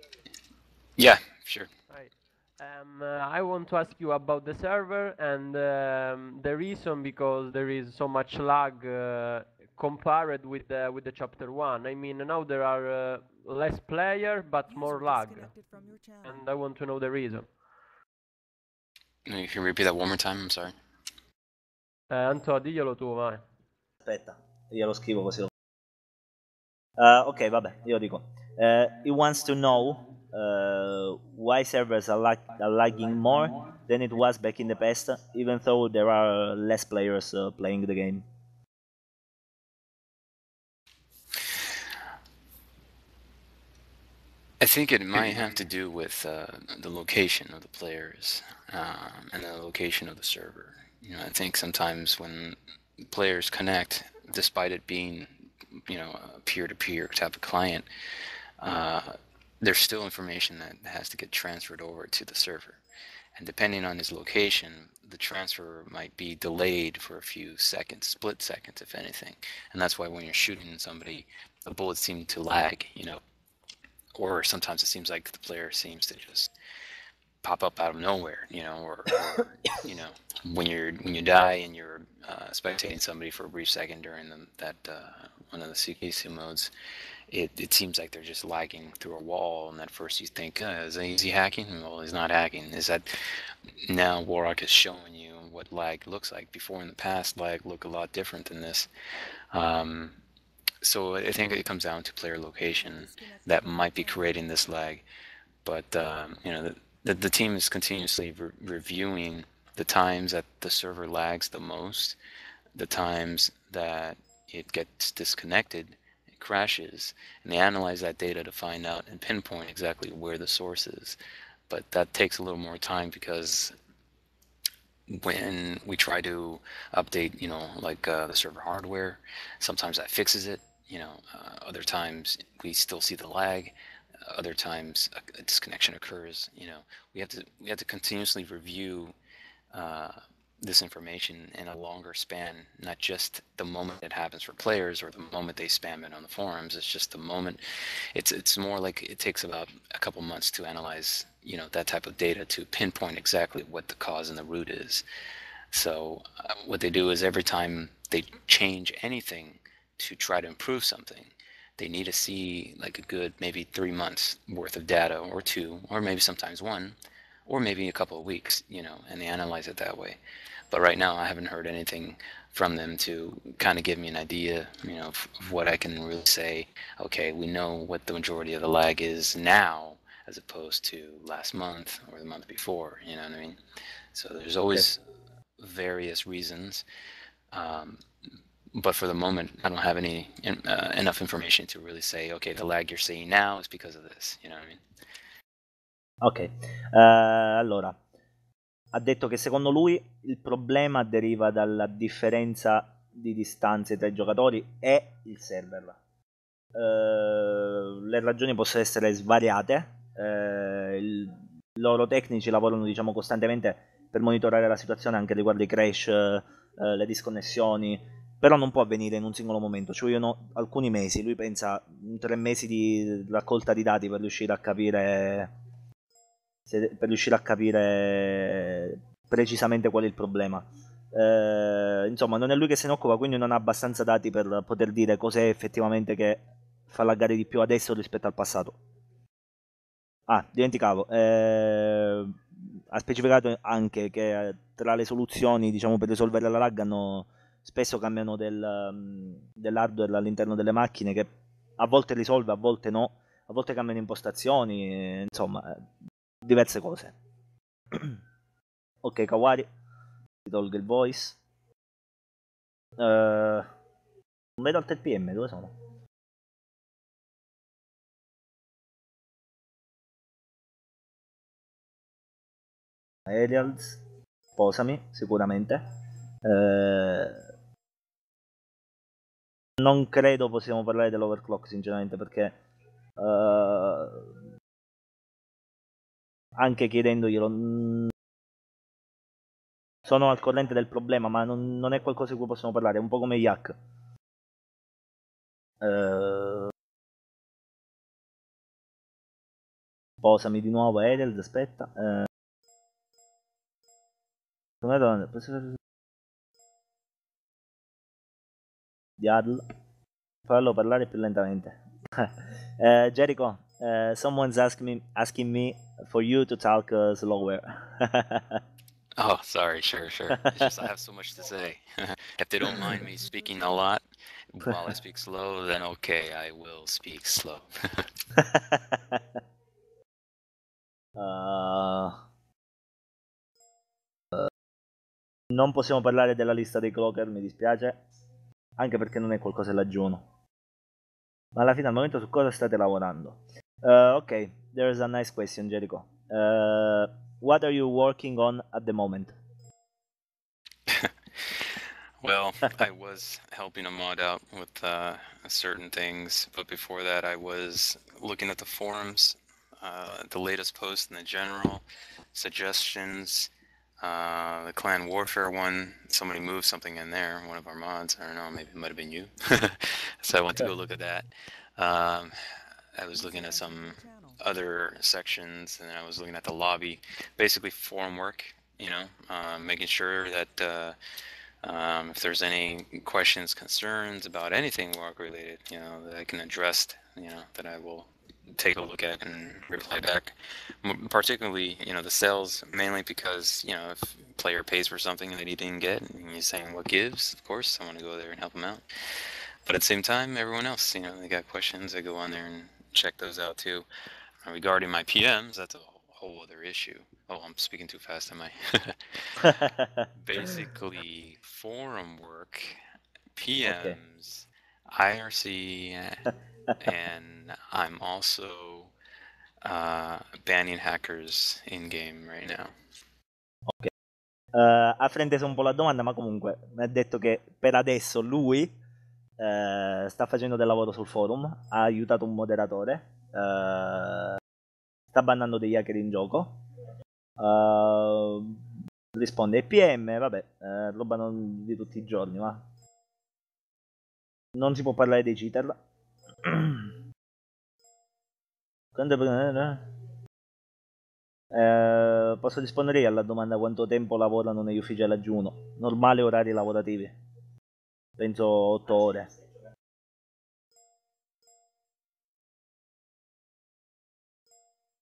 Yeah, sure. Hi. I want to ask you about the server and the reason because there is so much lag compared with the chapter 1. I mean, now there are less player but more lag, and I want to know the reason. You can repeat that one more time. I'm sorry. Anto, diglielo tu, vai. Aspetta, glielo scrivo così lo... ok, vabbè, io dico. He wants to know why servers are lagging more than it was back in the past, even though there are less players playing the game. I think it might have to do with the location of the players and the location of the server. You know, I think sometimes when players connect, despite it being, you know, a peer-to-peer type of client, there's still information that has to get transferred over to the server. And depending on his location, the transfer might be delayed for a few seconds, split seconds, if anything. And that's why when you're shooting somebody, the bullets seem to lag, you know, or sometimes it seems like the player seems to just pop up out of nowhere, you know, or you know, when you die and you're spectating somebody for a brief second during that one of the CKC modes, it seems like they're just lagging through a wall, and at first you think, is he hacking? Well, he's not hacking. Is that now Warrock is showing you what lag looks like. Before in the past, lag looked a lot different than this. So I think it comes down to player location that might be creating this lag. But you know, the team is continuously reviewing the times that the server lags the most, the times that it gets disconnected, it crashes, and they analyze that data to find out and pinpoint exactly where the source is. but that takes a little more time because when we try to update, like the server hardware, sometimes that fixes it. Other times we still see the lag. Other times a disconnection occurs. We have to continuously review this information in a longer span, not just the moment it happens for players or the moment they spam it on the forums. It's just the moment. It's more like it takes about a couple months to analyze, that type of data to pinpoint exactly what the cause and the root is. So what they do is every time they change anything to try to improve something, they need to see like a good maybe 3 months worth of data, or 2, or maybe sometimes 1, or maybe a couple of weeks, and they analyze it that way. But right now I haven't heard anything from them to kind of give me an idea, of what I can really say, okay, we know what the majority of the lag is now as opposed to last month or the month before, you know what I mean? So there's always various reasons, but for the moment I don't have enough information to really say, okay, the lag you're seeing now is because of this, you know what I mean? Ok, allora, ha detto che secondo lui il problema deriva dalla differenza di distanze tra i giocatori e il server. Le ragioni possono essere svariate, i loro tecnici lavorano diciamo costantemente per monitorare la situazione anche riguardo i crash, le disconnessioni, però non può avvenire in un singolo momento, ci vogliono alcuni mesi. Lui pensa 3 mesi di raccolta di dati per riuscire a capire precisamente qual è il problema. Insomma, non è lui che se ne occupa, quindi non ha abbastanza dati per poter dire cos'è effettivamente che fa laggare di più adesso rispetto al passato. Ah, dimenticavo, ha specificato anche che tra le soluzioni, diciamo, per risolvere la lag spesso cambiano dell'hardware all'interno delle macchine, che a volte risolve, a volte no, a volte cambiano impostazioni, insomma, diverse cose. Ok, Kawari, ti tolgo il voice. Non vedo altre PM, dove sono? Aerials, sposami, sicuramente. Non credo possiamo parlare dell'overclock, sinceramente, perché anche chiedendoglielo, sono al corrente del problema, ma non è qualcosa di cui possiamo parlare, è un po' come Yak. Sposami di nuovo, Aerials, aspetta. Diadl, fallo parlare più lentamente. Jericho, someone's asking me for you to talk slower. Oh, sorry, sure. It's just I have so much to say. If they don't mind me speaking a lot while I speak slow, then okay, I will speak slow. Non possiamo parlare della lista dei clocker, mi dispiace, anche perché non è qualcosa dell'aggiuno. Ma alla fine al momento su cosa state lavorando? Ok, there's a nice question, Jericho. What are you working on at the moment? Well, I was helping a mod out with certain things, but before that I was looking at the forums, the latest post in the general, suggestions, the clan warfare one, somebody moved something in there, one of our mods, I don't know, maybe it might have been you. So I went to go look at that. I was looking at some other sections, and then I was looking at the lobby, basically forum work, making sure that if there's any questions, concerns about anything work related, that I can address, that I will take a look at and reply back. Particularly, the sales, mainly because, if a player pays for something that he didn't get, and he's saying what gives, of course, I want to go there and help him out. But at the same time, everyone else, they got questions, I go on there and check those out too. Regarding my PMs, that's a whole other issue. Oh, I'm speaking too fast, am I? Basically, forum work, PMs, IRC, and I'm also banning hackers in game right now. Ok. Ha frainteso un po' la domanda, ma comunque mi ha detto che per adesso lui sta facendo del lavoro sul forum, ha aiutato un moderatore, sta bannando degli hacker in gioco, risponde ai PM, vabbè, roba di tutti i giorni, ma non si può parlare dei cheater. Posso rispondere io alla domanda quanto tempo lavorano negli uffici all'A1? Normale orari lavorativi, penso 8 ore.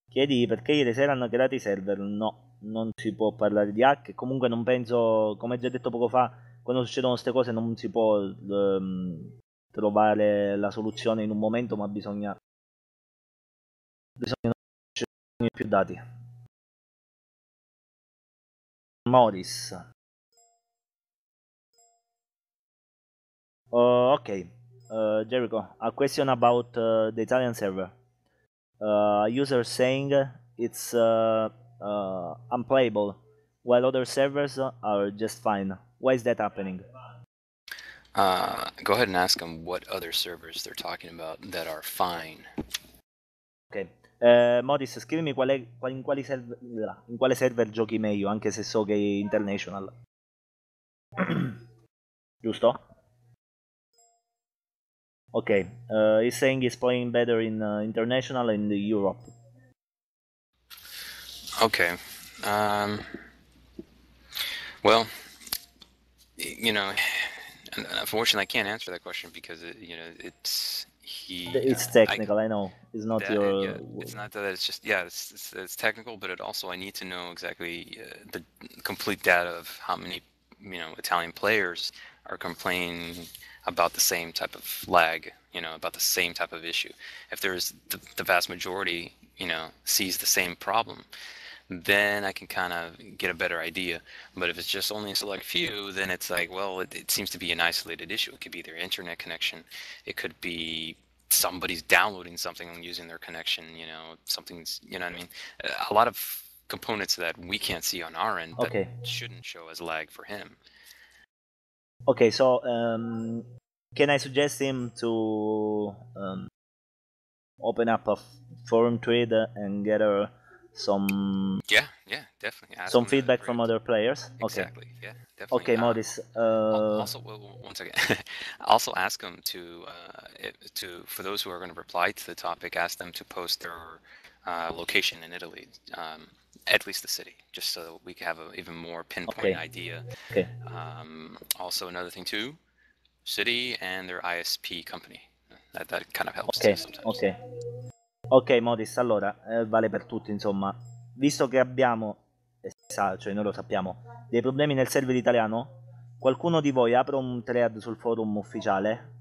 Chiedi perché ieri sera hanno creato i server? No, non si può parlare di hack. Comunque non penso, come già detto poco fa, quando succedono queste cose non si può trovare la soluzione in un momento, ma bisogna più dati. Morris. Okay, Jericho, a question about the Italian server. User saying it's unplayable, while other servers are just fine. Why is that happening? Go ahead and ask them what other servers they're talking about that are fine. Ok. Morris, scrivimi in quale server giochi meglio, anche se so che è international. Giusto? Ok. He's saying he's playing better in international and Europe. Okay. Well, you know, unfortunately, I can't answer that question because it's technical. I know it's not your. Yeah, it's not that. It's just it's technical, but it also I need to know exactly the complete data of how many Italian players are complaining about the same type of lag, about the same type of issue. If there's the vast majority, sees the same problem, then I can kind of get a better idea. But if it's just only a select few, then it's like, well, it seems to be an isolated issue. It could be their internet connection. It could be somebody's downloading something and using their connection, something's, what I mean? A lot of components that we can't see on our end that shouldn't show as lag for him. Okay, so can I suggest him to open up a forum thread and gather some definitely ask some feedback from other players? Exactly. Okay. Yeah, definitely. Okay, Modis. Also, one second. Also, ask them to for those who are going to reply to the topic, ask them to post their location in Italy, at least the city, just so that we can have an even more pinpoint idea. Okay. Also, another thing too, city and their ISP company. That kind of helps too sometimes. Ok, Modis, allora, vale per tutti, insomma. Visto che abbiamo, cioè noi lo sappiamo, dei problemi nel server italiano, qualcuno di voi apra un thread sul forum ufficiale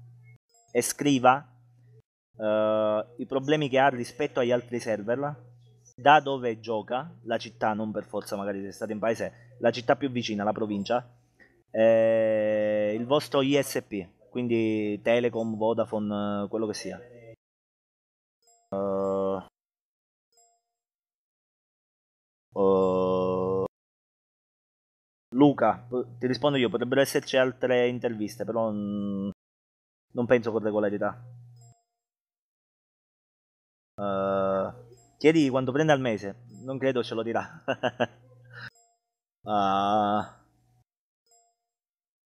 e scriva i problemi che ha rispetto agli altri server, da dove gioca, la città, non per forza magari se state in paese, la città più vicina, la provincia, il vostro ISP, quindi Telecom, Vodafone, quello che sia. Luca, ti rispondo io, potrebbero esserci altre interviste, però non penso con regolarità. Chiedi quanto prende al mese, non credo ce lo dirà.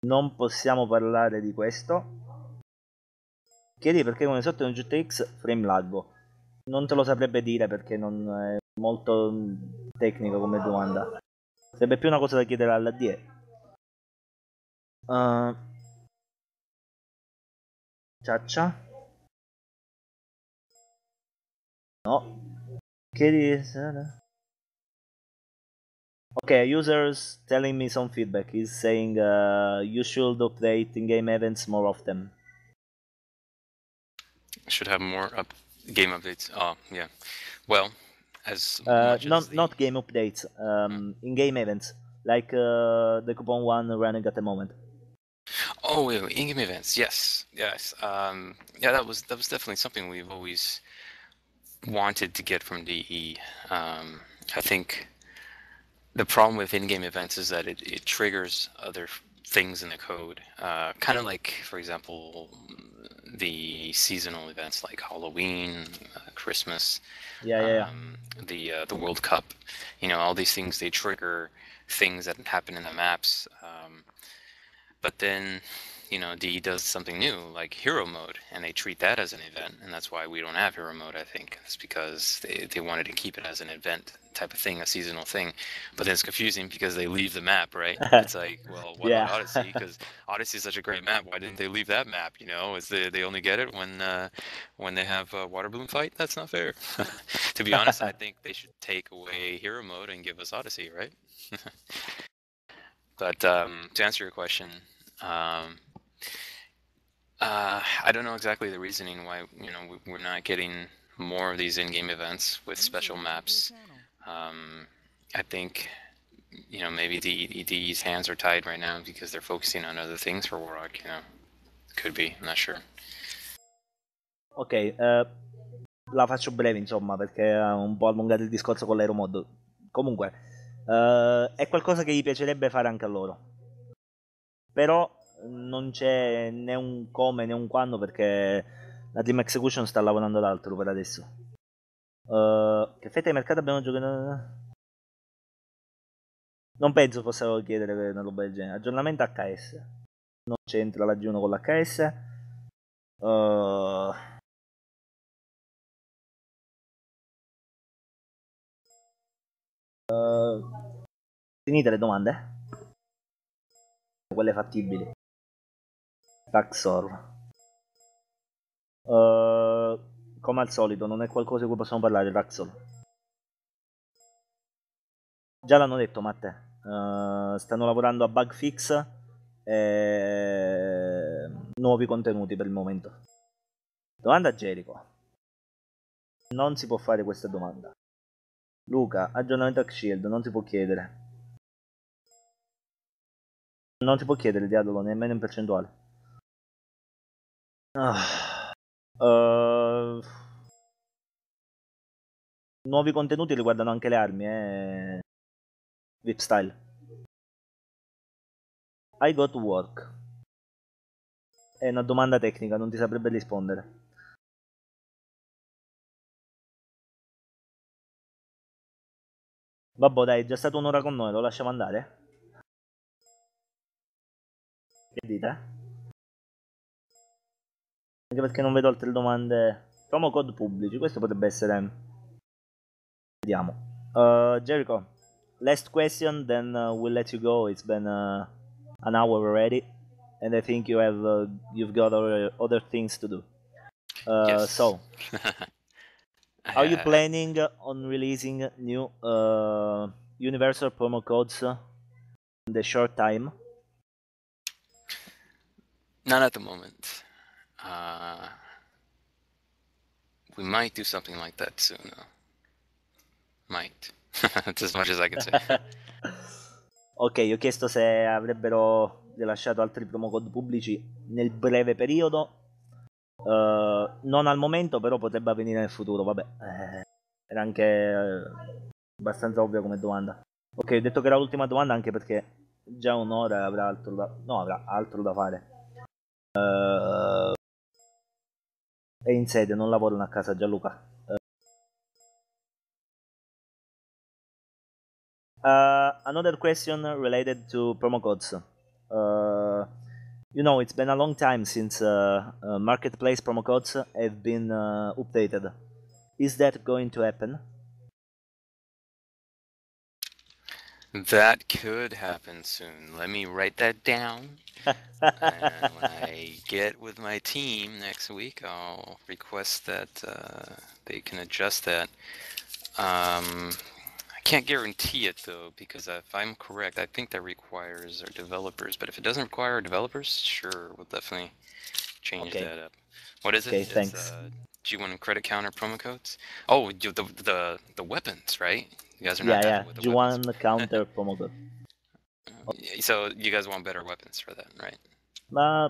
Non possiamo parlare di questo. Chiedi perché come sotto un GTX frame laggo. Non te lo saprebbe dire perché non è molto tecnico come domanda. Sarebbe più una cosa da chiedere alla DE. Ciaccia? No. Chiedi... Okay, users telling me some feedback. He's saying you should update in-game events more often. Should have more game updates. Oh, yeah. Well, as not game updates. In-game events, like the coupon one running at the moment. Oh, wait, in-game events. Yes. Yeah, that was definitely something we've always wanted to get from DE. I think the problem with in-game events is that it triggers other things in the code. Kind of like, for example, the seasonal events like Halloween, Christmas, Yeah. The World Cup. You know, all these things, they trigger things that happen in the maps. But then, you know, DE does something new, like hero mode, and they treat that as an event, and that's why we don't have hero mode, I think. It's because they wanted to keep it as an event type of thing, a seasonal thing. But then it's confusing because they leave the map, right? It's like, well, what Yeah. about Odyssey? Because Odyssey is such a great map. Why didn't they leave that map? You know, is they only get it when they have a water balloon fight? That's not fair. To be honest, I think they should take away hero mode and give us Odyssey, right? But to answer your question, I don't know exactly the reasoning why, you know, we're not getting more of these in-game events with special maps. I think, you know, maybe DE's hands are tied right now because they're focusing on other things for Warrock, you know. Could be, I'm not sure. Ok, la faccio breve insomma perché ha un po' allungato il discorso con l'Aeromod. Comunque, è qualcosa che gli piacerebbe fare anche a loro. Però non c'è né un come né un quando perché la Team Execution sta lavorando ad altro per adesso. Che fetta di mercato abbiamo giocato? Non penso fossero chiedere una roba del genere. Aggiornamento HS. Non c'entra la G1 con l'HS. Finite le domande? Quelle fattibili. Taxor. Come al solito, non è qualcosa di cui possiamo parlare, Taxor. Già l'hanno detto, Matte. Stanno lavorando a bug fix e nuovi contenuti per il momento. Domanda a Jericho. Non si può fare questa domanda. Luca, aggiornamento a Shield, non si può chiedere. Non si può chiedere dialogo nemmeno in percentuale. Nuovi contenuti riguardano anche le armi, VIP style. I got work. È una domanda tecnica, non ti saprebbe rispondere. Vabbè dai, è già stato un'ora con noi, lo lasciamo andare? Che dite? Anche perché non vedo altre domande. Promo code pubblici, questo potrebbe essere... Vediamo. Jericho, last question, then we'll let you go. It's been an hour already, and I think you've got other things to do. Yes. So, are you planning on releasing new universal promo codes in the short time? Not at the moment. We might do something like that soon, though. Might. That's as much as I can say. Ok, ho chiesto se avrebbero rilasciato altri promo code pubblici nel breve periodo. Non al momento, però potrebbe avvenire nel futuro. Vabbè, era anche abbastanza ovvia come domanda. Ok, ho detto che era l'ultima domanda anche perché già un'ora avrà altro da fare. È in sede, non lavorano a casa, Gianluca. Another question related to promo codes. You know, it's been a long time since marketplace promo codes have been updated. Is that going to happen? That could happen soon. Let me write that down. And when I get with my team next week, I'll request that they can adjust that. I can't guarantee it though, because if I'm correct, I think that requires our developers. But if it doesn't require our developers, sure, we'll definitely change that up. What is it? Okay, thanks. G1 credit counter promo codes. Oh, the weapons, right? You guys are not happy with the G1 weapons. counter promo code. So you guys want better weapons for that, right?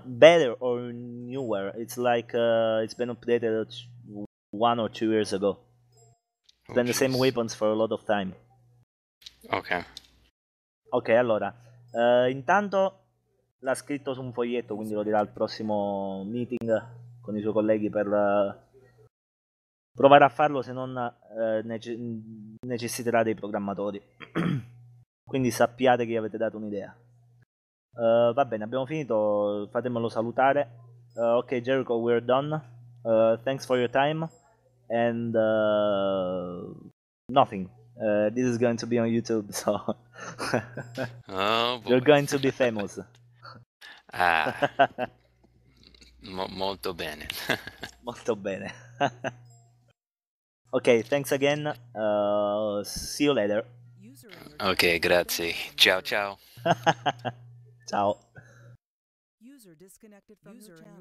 Better or newer. It's like it's been updated 1 or 2 years ago. spend the same weapons for a lot of time. Ok. Ok, allora, intanto l'ha scritto su un foglietto, quindi lo dirà al prossimo meeting con i suoi colleghi per provare a farlo, se non necessiterà dei programmatori. Quindi sappiate che avete dato un'idea. Va bene, abbiamo finito, fatemelo salutare. Ok, Jericho, we're done. Thanks for your time. And nothing. This is going to be on YouTube, so Oh boy. you're going to be famous. Molto bene. Molto bene. Ok, thanks again. See you later. Ok, grazie. Ciao ciao. Ciao. User disconnected from your channel.